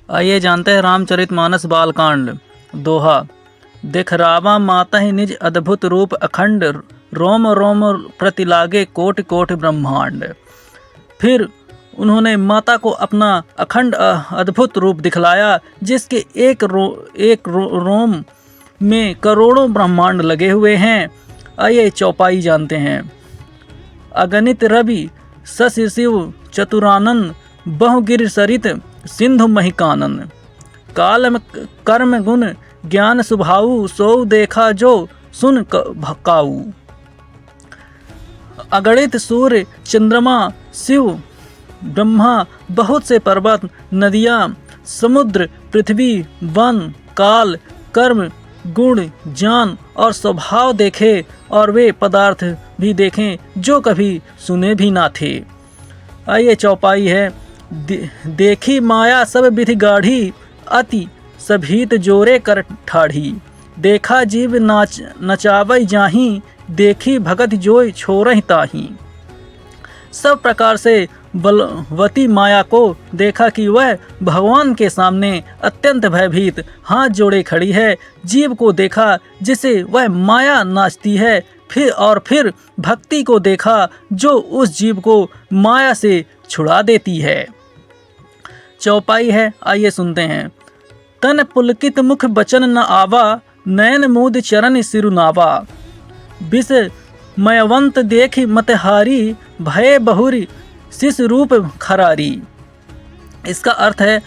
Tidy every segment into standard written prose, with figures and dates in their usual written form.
आइए जानते हैं रामचरितमानस बालकांड। दोहा। देख रावा माता ही निज अद्भुत रूप अखंड, रोम रोम प्रति लागे कोट कोट ब्रह्मांड। फिर उन्होंने माता को अपना अखंड अद्भुत रूप दिखलाया, जिसके एक रोम में करोड़ों ब्रह्मांड लगे हुए हैं। आइए चौपाई जानते हैं। अगणित रवि शशि शिव चतुरानन, बहुगिर सरित सिंधु महिकानन। काल कर्म गुण ज्ञान सुभाऊ, सो देखा जो सुन भकाऊ। अगणित सूर्य चंद्रमा शिव ब्रह्मा, बहुत से पर्वत नदियाँ समुद्र पृथ्वी वन काल कर्म गुण ज्ञान और स्वभाव देखे, और वे पदार्थ भी देखें जो कभी सुने भी ना थे। आइए चौपाई है। देखी माया सब विधि गाढ़ी, अति सभीत जोरे कर ठाढ़ी। देखा जीव नचावई जाही, देखी भगत जोय छोरहि ताही। सब प्रकार से बलवती माया को देखा कि वह भगवान के सामने अत्यंत भयभीत हाथ जोड़े खड़ी है। जीव को देखा जिसे वह माया नाचती है, फिर भक्ति को देखा जो उस जीव को माया से छुड़ा देती है। चौपाई है, आइए सुनते हैं। तन पुलकित मुख बचन न आवा, नयन मूद चरण सिरुनावा। विष मयवंत देख मतहारी, भय बहुरी शिष रूप खरारी। इसका अर्थ है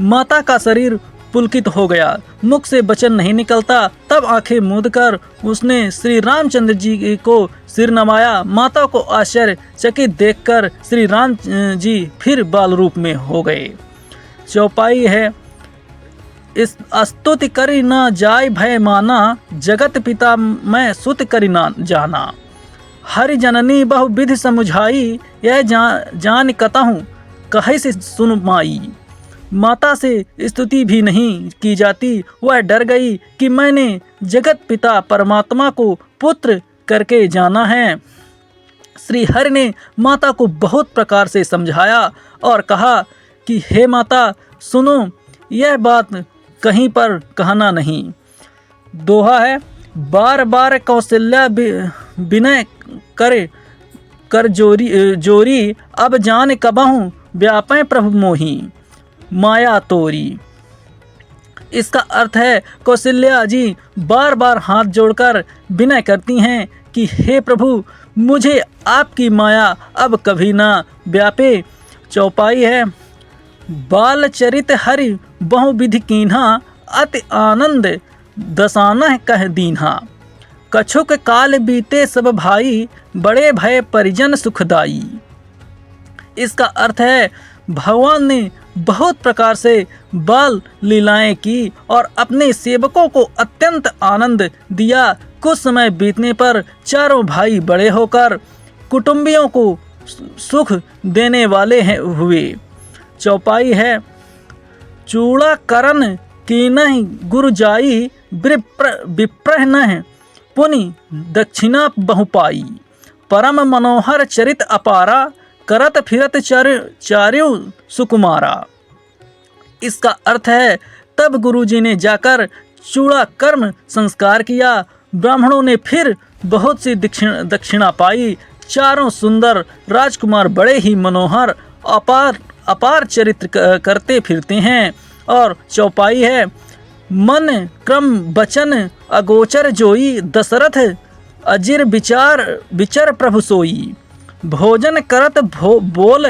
माता का शरीर पुलकित हो गया, मुख से वचन नहीं निकलता। तब आंखें मूंद कर उसने श्री रामचंद्र जी को सिर नवाया। माता को आश्चर्यचकित देखकर श्री राम जी फिर बाल रूप में हो गए। चौपाई है। इस स्तुति करी न जाय भय माना, जगत पिता मैं सुत करी न जाना। हरि जननी बहु विधि समुझाई, यह जान कतहु कहे से सुन माई। माता से स्तुति भी नहीं की जाती। वह डर गई कि मैंने जगत पिता परमात्मा को पुत्र करके जाना है। श्री हरि ने माता को बहुत प्रकार से समझाया और कहा कि हे माता सुनो, यह बात कहीं पर कहना नहीं। दोहा है। बार बार कौशल्या विनय कर जोरी, अब जान कबहूँ व्यापै प्रभु मोही माया तोरी। इसका अर्थ है कौशल्या जी बार बार हाथ जोड़कर विनय करती हैं कि हे प्रभु, मुझे आपकी माया अब कभी ना व्यापे। चौपाई है। बाल चरित हरि बहुविधि कीन्हा, अति आनंद दसानह कह दीन्हा। कछुक काल बीते सब भाई, बड़े भय परिजन सुखदाई। इसका अर्थ है भगवान ने बहुत प्रकार से बाल लीलाएं की और अपने सेवकों को अत्यंत आनंद दिया। कुछ समय बीतने पर चारों भाई बड़े होकर कुटुंबियों को सुख देने वाले हुए। चौपाई है। चूड़ा करन कीनहि गुरु जाई, विप्रह नह पुनि दक्षिणा बहु पाई। परम मनोहर चरित अपारा, करत फिरत चार्यु सुकुमारा। इसका अर्थ है तब गुरुजी ने जाकर चूड़ा कर्म संस्कार किया। ब्राह्मणों ने फिर बहुत सी दक्षिणा पाई। चारों सुंदर राजकुमार बड़े ही मनोहर अपार चरित्र करते फिरते हैं। और चौपाई है। मन क्रम बचन अगोचर जोई, दशरथ अजिर विचर प्रभु सोई। भोजन करत बोल,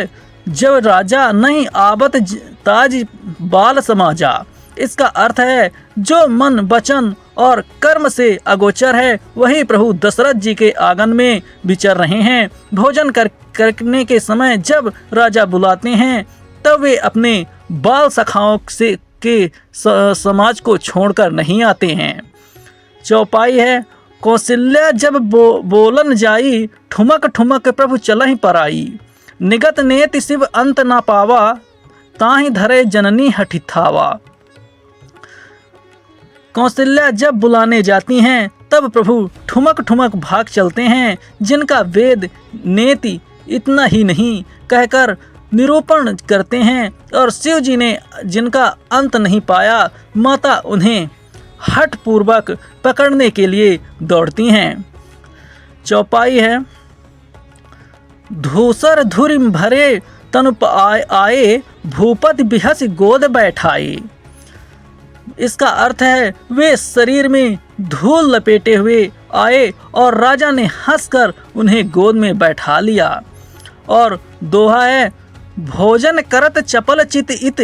जब राजा नहीं आवत ताज बाल समाजा। इसका अर्थ है जो मन वचन और कर्म से अगोचर है, वही प्रभु दशरथ जी के आंगन में विचर रहे हैं। भोजन करने के समय जब राजा बुलाते हैं, तब वे अपने बाल सखाओं से के समाज को छोड़कर नहीं आते हैं। चौपाई है। कौशल्या जब बोलन जाई, ठुमक ठुमक प्रभु चलहि पराई। निगत नेति शिव अंत ना पावा, ताहि धरे जननी हठिठावा। कौशल्या जब बुलाने जाती हैं, तब प्रभु ठुमक ठुमक भाग चलते हैं। जिनका वेद नेति इतना ही नहीं कहकर निरूपण करते हैं और शिव जी ने जिनका अंत नहीं पाया, माता उन्हें हठ पूर्वक पकड़ने के लिए दौड़ती हैं। चौपाई है, धूसर धुरि भरे तनु आए, भूपति बिहस गोद बैठाए। इसका अर्थ है वे शरीर में धूल लपेटे हुए आए और राजा ने हंसकर उन्हें गोद में बैठा लिया। और दोहा है, भोजन करत चपल चित इत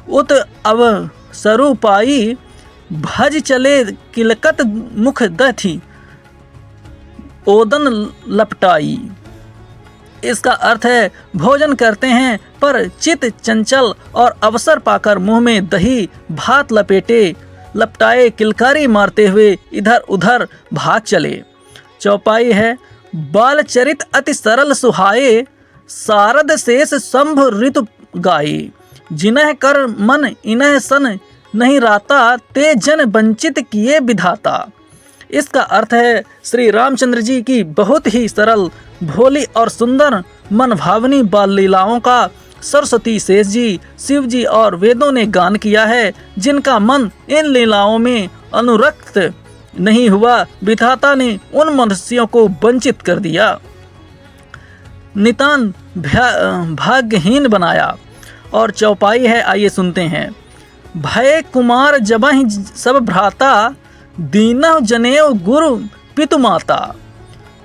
उत अवसरु पाई, भज चले किलकत मुख दथि ओदन लपटाई। इसका अर्थ है भोजन करते हैं पर चित चंचल और अवसर पाकर मुंह में दही भात लपटाए किलकारी मारते हुए इधर उधर भाग चले। चौपाई है, बाल चरित अति सरल सुहाए, सारद शेष शंभ ऋतु गाये, जिन्ह कर मन इन्ह सन नहीं राता, ते जन वंचित किए विधाता। इसका अर्थ है श्री रामचंद्र जी की बहुत ही सरल, भोली और सुंदर मन भावनी बाल लीलाओं का सरस्वती शेष जी, शिव जी और वेदों ने गान किया है। जिनका मन इन लीलाओं में अनुरक्त नहीं हुआ, विधाता ने उन मनुष्यों को वंचित कर दिया, नितान भाग्यहीन बनाया। और चौपाई है, आइए सुनते हैं। भय कुमार जबहि सब भ्राता, दीनहु जनेऊ गुरु पितु माता,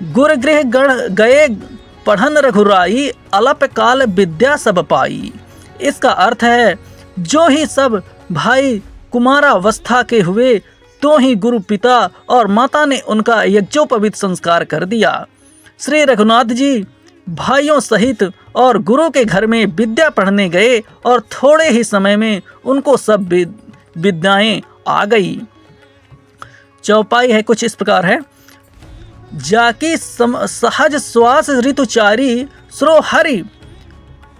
गुर गृह गढ़ गए पढ़न रघुराई, अलप काल विद्या सब पाई। इसका अर्थ है जो ही सब भाई कुमारावस्था के हुए तो ही गुरु पिता और माता ने उनका यज्ञोपवीत संस्कार कर दिया। श्री रघुनाथ जी भाइयों सहित और गुरु के घर में विद्या पढ़ने गए और थोड़े ही समय में उनको सब विद्याएं आ गई। चौपाई है कुछ इस प्रकार है, जाकी सहज श्वास ऋतुचारी, स्रो हरि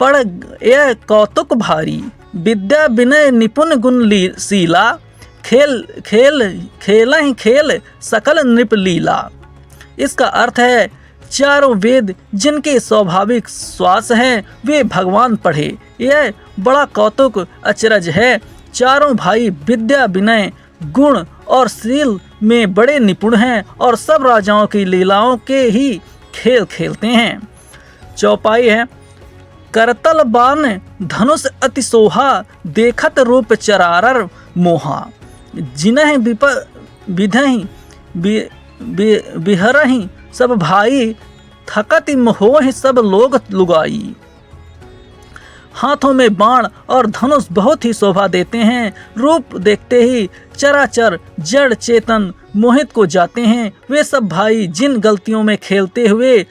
पढ़ यह कौतुक भारी, विद्या विनय निपुण गुण शीला, खेल सकल नृप लीला। इसका अर्थ है चारों वेद जिनके स्वाभाविक श्वास हैं वे भगवान पढ़े, यह बड़ा कौतुक अचरज है। चारों भाई विद्या विनय गुण और शील में बड़े निपुण हैं और सब राजाओं की लीलाओं के ही खेल खेलते हैं। चौपाई है, करतल बाण धनुष अति सोहा, देखत रूप चरारर मोहा, जिन्ह विधहि बिहरहि सब भाई, थकति मोहि सब लोग लुगाई। हाथों में बाण और धनुष बहुत ही शोभा देते हैं। रूप देखते ही चराचर जड़ चेतन मोहित को जाते हैं। वे सब भाई जिन गलतियों में खेलते हुए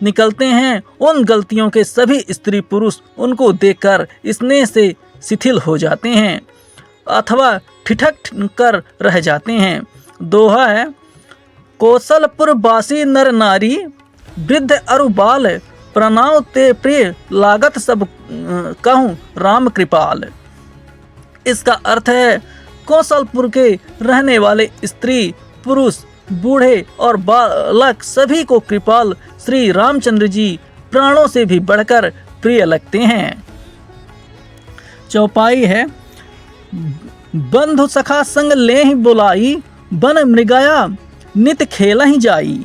निकलते हैं, उन गलतियों के सभी स्त्री पुरुष उनको देखकर स्नेह से शिथिल हो जाते हैं अथवा ठिठक कर रह जाते हैं। दोहा है, कौशलपुर बासी नर नारी, वृद्ध अरु बाल, प्रणाव ते प्रिय लागत सब कहूँ राम कृपाल। इसका अर्थ है कौशलपुर के रहने वाले स्त्री पुरुष बूढ़े और बालक सभी को कृपाल श्री रामचंद्र जी प्राणों से भी बढ़कर प्रिय लगते हैं। चौपाई है, बंधु सखा संग ले ही बुलाई, बन मृगया नित खेल ही जाई,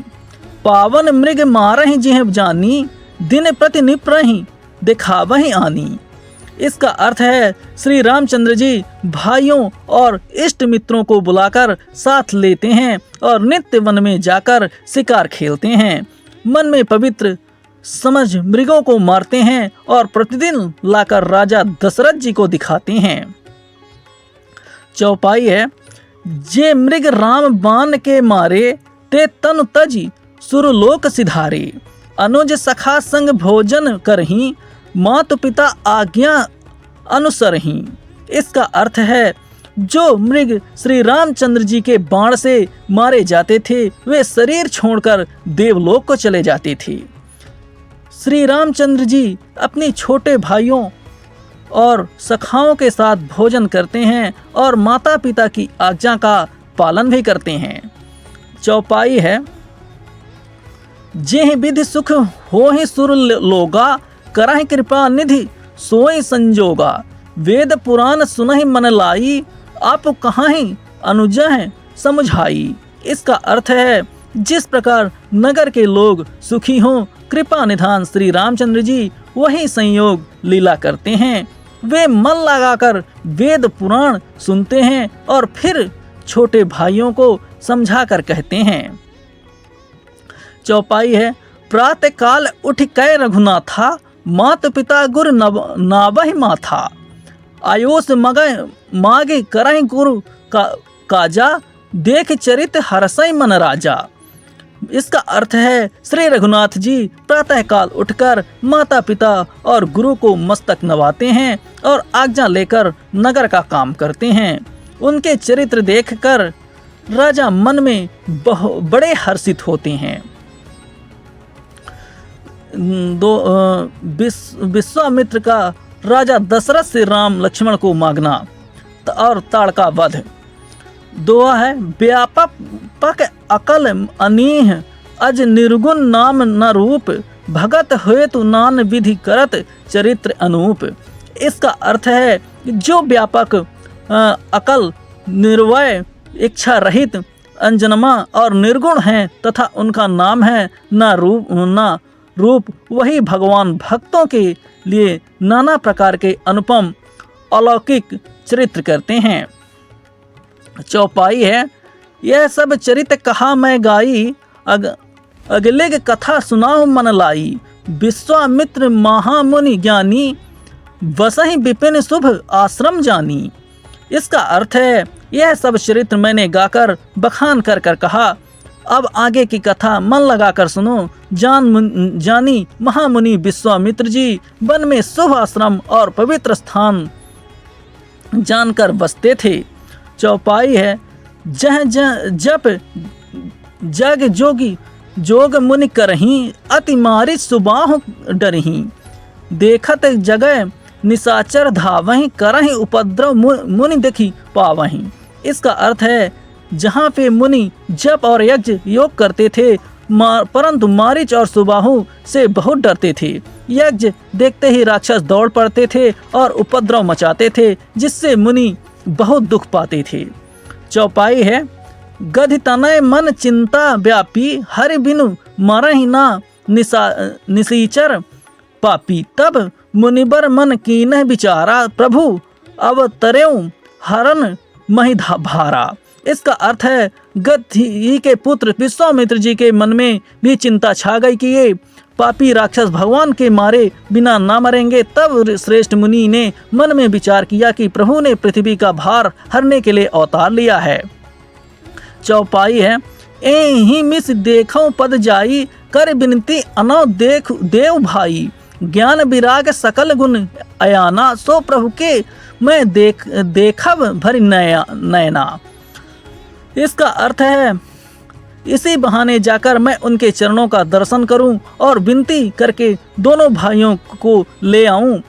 पावन मृग मारहि जिह जानी, दिन प्रति निप्रहि दिखावहि आनी। इसका अर्थ है श्री रामचंद्र जी भाइयों और इष्ट मित्रों को बुलाकर साथ लेते हैं और नित्य वन में जाकर शिकार खेलते हैं। मन में पवित्र समझ मृगों को मारते हैं और प्रतिदिन लाकर राजा दशरथ जी को दिखाते हैं। चौपाई है, जे मृग राम बाण के मारे, ते तनु तजी सुरलोक सिधारे, अनुज सखा संग भोजन करही, मातु पिता आज्ञा अनुसरही। इसका अर्थ है जो मृग श्री रामचंद्र जी के बाण से मारे जाते थे वे शरीर छोड़कर देवलोक को चले जाते थे। श्री रामचंद्र जी अपने छोटे भाइयों और सखाओं के साथ भोजन करते हैं और माता पिता की आज्ञा का पालन भी करते हैं। चौपाई है, जेहि विधि सुख होहि सुर लोगा, करहि कृपा निधि सोई संजोगा। वेद पुराण सुनहि मन लाई, आप कहाँ ही अनुज हैं समुझाई। इसका अर्थ है जिस प्रकार नगर के लोग सुखी हों, कृपा निधान श्री रामचंद्र जी वही संयोग लीला करते हैं। वे मन लगाकर वेद पुराण सुनते हैं और फिर छोटे भाइयों को समझाकर कहते हैं। चौपाई है, प्रातः काल उठ कै रघुनाथा, मात पिता गुर नावहि माथा। आयुष मागे करहि गुरु काजा, देख चरित हरसई मन राजा। इसका अर्थ है श्री रघुनाथ जी प्रातः काल उठकर माता पिता और गुरु को मस्तक नवाते हैं और आज्ञा लेकर नगर का काम करते हैं। उनके चरित्र देखकर राजा मन में बड़े हर्षित होते हैं। विश्वामित्र का राजा दशरथ से राम लक्ष्मण को मांगना और ताड़का वध। दोहा है, व्यापक पक अकल अनीह, अज निर्गुण नाम न रूप, भगत हेतु नान विधि करत चरित्र अनूप। इसका अर्थ है जो व्यापक अकल, निर्वय, इच्छा रहित, अंजनमा और निर्गुण हैं तथा उनका नाम है न रूप, वही भगवान भक्तों के लिए नाना प्रकार के अनुपम अलौकिक चरित्र करते हैं। चौपाई है, यह सब चरित कहा मैं गाई, अगले कथा सुनाओ मन लाई। विश्वामित्र महामुनि ज्ञानी, वसहि विपिन शुभ आश्रम जानी। इसका अर्थ है यह सब चरित्र मैंने गाकर बखान कर कहा, अब आगे की कथा मन लगाकर सुनो। जानी महामुनि विश्वामित्र जी वन में शुभ आश्रम और पवित्र स्थान जानकर बसते थे। चौपाई है, जप जग जोगी जोग मुनि करही, अति मारी सुबाहु डरही। देखत जगह निशाचर धावही, करही उपद्रव मुनि देखी पावही। इसका अर्थ है जहाँ पे मुनि जप और यज्ञ योग करते थे परंतु मारीच और सुबाहु से बहुत डरते थे। यज्ञ देखते ही राक्षस दौड़ पड़ते थे और उपद्रव मचाते थे जिससे मुनि बहुत दुख पाते थे। चौपाई है, गधि तनय मन चिंता व्यापी, हरि बिनु मरहि ना निसीचर पापी। तब मुनिबर मन कीन्ह विचारा, प्रभु अवतरेउ हरन महि भारा। इसका अर्थ है गधि के पुत्र विश्वामित्र जी के मन में भी चिंता छा गई कि ये पापी राक्षस भगवान के मारे बिना ना मरेंगे। तब श्रेष्ठ मुनि ने मन में विचार किया कि प्रभु ने पृथ्वी का भार हरने के लिए अवतार लिया है। चौपाई है, एहि मिस देखऊं पद जाई, कर बिनती अनौ देख देव भाई। ज्ञान विराग सकल गुण अयाना, सो प्रभु के मैं देखब भरी नयना। इसका अर्थ है इसी बहाने जाकर मैं उनके चरणों का दर्शन करूं और विनती करके दोनों भाइयों को ले आऊं।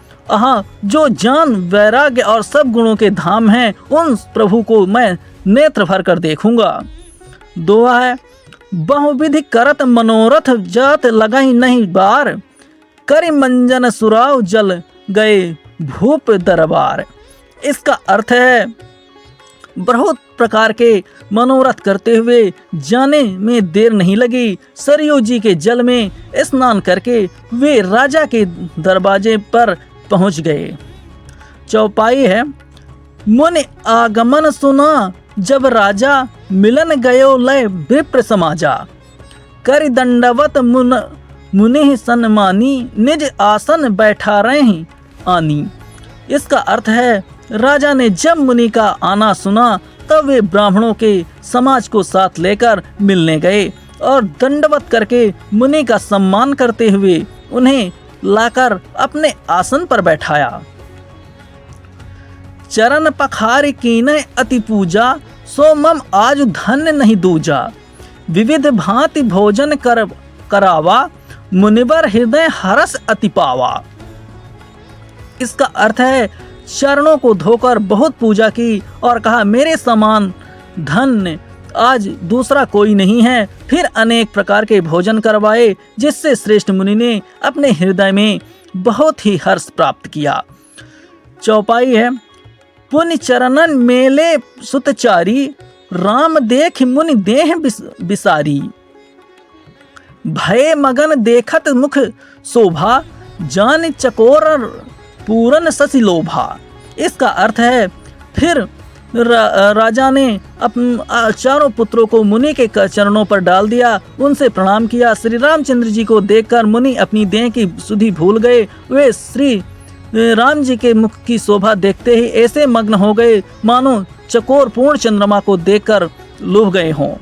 जो जान वैराग्य और सब गुणों के धाम हैं, उन प्रभु को मैं नेत्र भर कर देखूंगा। दोहा है, बहुविधि करत मनोरथ, जात लगाई नहीं बार, करि मंजन सुराव जल गए भूप दरबार। इसका अर्थ है बहुत प्रकार के मनोरथ करते हुए जाने में देर नहीं लगी। सरयू जी के जल में स्नान करके वे राजा के दरवाजे पर पहुंच गए। चौपाई है, मुनि आगमन सुना, जब राजा मिलन गयो लय विप्र समाजा। कर दंडवत मुनि सन्मानी, निज आसन बैठा रही आनी। इसका अर्थ है राजा ने जब मुनि का आना सुना तब वे ब्राह्मणों के समाज को साथ लेकर मिलने गए और दंडवत करके मुनि का सम्मान करते हुए उन्हें लाकर अपने आसन पर बैठाया। चरण पखार कीने अति पूजा, सो मम आज धन्य नहीं दूजा। विविध भांति भोजन करावा, मुनिवर हृदय हरस अति पावा। इसका अर्थ है चरणों को धोकर बहुत पूजा की और कहा मेरे समान धन्य आज दूसरा कोई नहीं है। फिर अनेक प्रकार के भोजन करवाए जिससे श्रेष्ठ मुनि ने अपने हृदय में बहुत ही हर्ष प्राप्त किया। चौपाई है, पुनि चरणन मेले सुतचारी, राम देख मुनि देह बिसारी। भय मगन देखत मुख शोभा, जान चकोर पूरन शशि लोभा। इसका अर्थ है, फिर राजा ने चारों पुत्रों को मुनि के चरणों पर डाल दिया, उनसे प्रणाम किया। श्री रामचंद्र जी को देखकर मुनि अपनी देह की सुधि भूल गए। वे श्री राम जी के मुख की शोभा देखते ही ऐसे मग्न हो गए मानो चकोर पूर्ण चंद्रमा को देखकर लुभ गए हों।